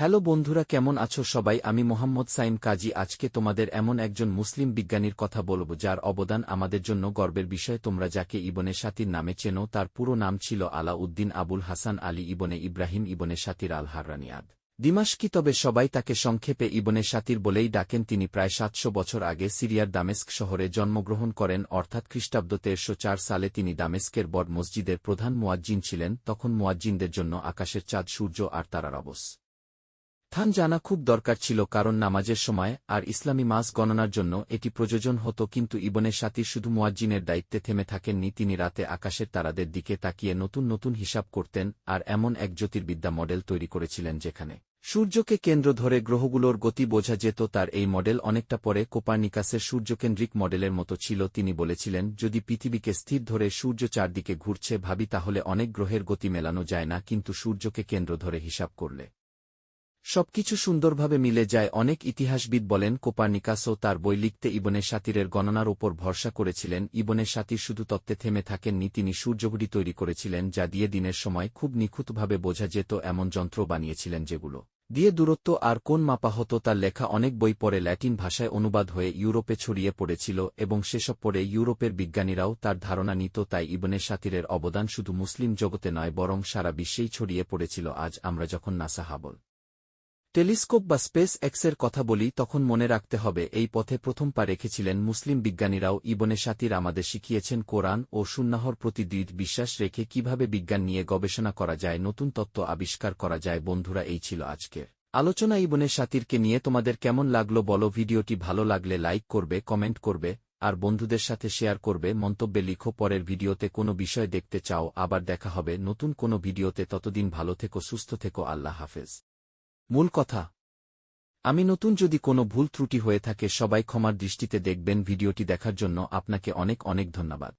Hello বন্ধুরা, কেমন আছো সবাই? আমি মোহাম্মদ সাইম কাজী আজকে তোমাদের এমন একজন মুসলিম বিজ্ঞানীর কথা বলবো যার অবদান আমাদের জন্য গর্বের বিষয়। তোমরা যাকে ইবনে সাতির নামে চেনো তার পুরো নাম ছিল আলা উদ্দিন আবুল হাসান আলী ইবনে ইব্রাহিম ইবনে সাতির আল হাররানিয়াদ দিমাশকি, তবে সবাই তাকে সংক্ষেপে ইবনে সাতির বলেই ডাকেন। তিনি প্রায় ৭০০ বছর আগে সিরিয়ার দামেস্ক শহরে জন্মগ্রহণ করেন, অর্থাৎ খ্রিস্টাব্দ ১৩০৪ সালে। তিনি দামেস্কের বড় মসজিদের প্রধান মুয়াজ্জিন ছিলেন। তখন মুয়াজ্জিনদের জন্য আকাশের চাঁদ, সূর্য আর তারার অবস্থান জানা খুব দরকার ছিল, কারণ নামাজের সময় আর ইসলামী মাস গণনার জন্য এটি প্রয়োজন হতো। কিন্তু ইবনে সাতির শুধু মুয়াজ্জিনের দায়িত্বে থেমে থাকেননি, তিনি রাতে আকাশের তারাদের দিকে তাকিয়ে নতুন নতুন হিসাব করতেন আর এমন এক জ্যোতির্বিদ্যা মডেল তৈরি করেছিলেন যেখানে সূর্যকে কেন্দ্র ধরে গ্রহগুলোর গতি বোঝা যেত। তার এই মডেল অনেকটা পরে কোপার্নিকাসের সূর্যকেন্দ্রিক মডেলের মতো ছিল। তিনি বলেছিলেন, যদি পৃথিবীকে স্থির ধরে সূর্য চারদিকে ঘুরছে ভাবি, তাহলে অনেক গ্রহের গতি মেলানো যায় না, কিন্তু সূর্যকে কেন্দ্র ধরে হিসাব করলে সবকিছু সুন্দরভাবে মিলে যায়। অনেক ইতিহাসবিদ বলেন, কোপার্নিকাসও তার বই লিখতে ইবনে সাতিরের গণনার উপর ভরসা করেছিলেন। ইবনে সাতির শুধু তত্ত্বে থেমে থাকেননি, তিনি সূর্যঘড়ি তৈরি করেছিলেন যা দিয়ে দিনের সময় খুব নিখুঁতভাবে বোঝা যেত। এমন যন্ত্র বানিয়েছিলেন যেগুলো দিয়ে দূরত্ব আর কোণ মাপা হতো। তার লেখা অনেক বই পরে ল্যাটিন ভাষায় অনুবাদ হয়ে ইউরোপে ছড়িয়ে পড়েছিল এবং সেসব পড়ে ইউরোপের বিজ্ঞানীরাও তার ধারণা নিত। তাই ইবনে সাতিরের অবদান শুধু মুসলিম জগতে নয়, বরং সারা বিশ্বেই ছড়িয়ে পড়েছিল। আজ আমরা যখন নাসা হাবল টেলিস্কোপ বা স্পেস এক্সের কথা বলি, তখন মনে রাখতে হবে এই পথে প্রথম পা রেখেছিলেন মুসলিম বিজ্ঞানীরাও। ইবনে সাতির আমাদের শিখিয়েছেন কোরআন ও সুন্নাহর প্রতি দৃঢ় বিশ্বাস রেখে কিভাবে বিজ্ঞান নিয়ে গবেষণা করা যায়, নতুন তত্ত্ব আবিষ্কার করা যায়। বন্ধুরা, এই ছিল আজকের আলোচনা ইবনে সাতিরকে নিয়ে। তোমাদের কেমন লাগলো বলো? ভিডিওটি ভালো লাগলে লাইক করবে, কমেন্ট করবে আর বন্ধুদের সাথে শেয়ার করবে। মন্তব্যে লিখো পরের ভিডিওতে কোনো বিষয় দেখতে চাও। আবার দেখা হবে নতুন কোনো ভিডিওতে। ততদিন ভালো থেকো, সুস্থ থেকো, আল্লাহ হাফেজ। মূল কথা, আমি নতুন, যদি কোনো ভুল ত্রুটি হয়ে থাকে সবাই ক্ষমার দৃষ্টিতে দেখবেন। ভিডিওটি দেখার জন্য আপনাকে অনেক অনেক ধন্যবাদ।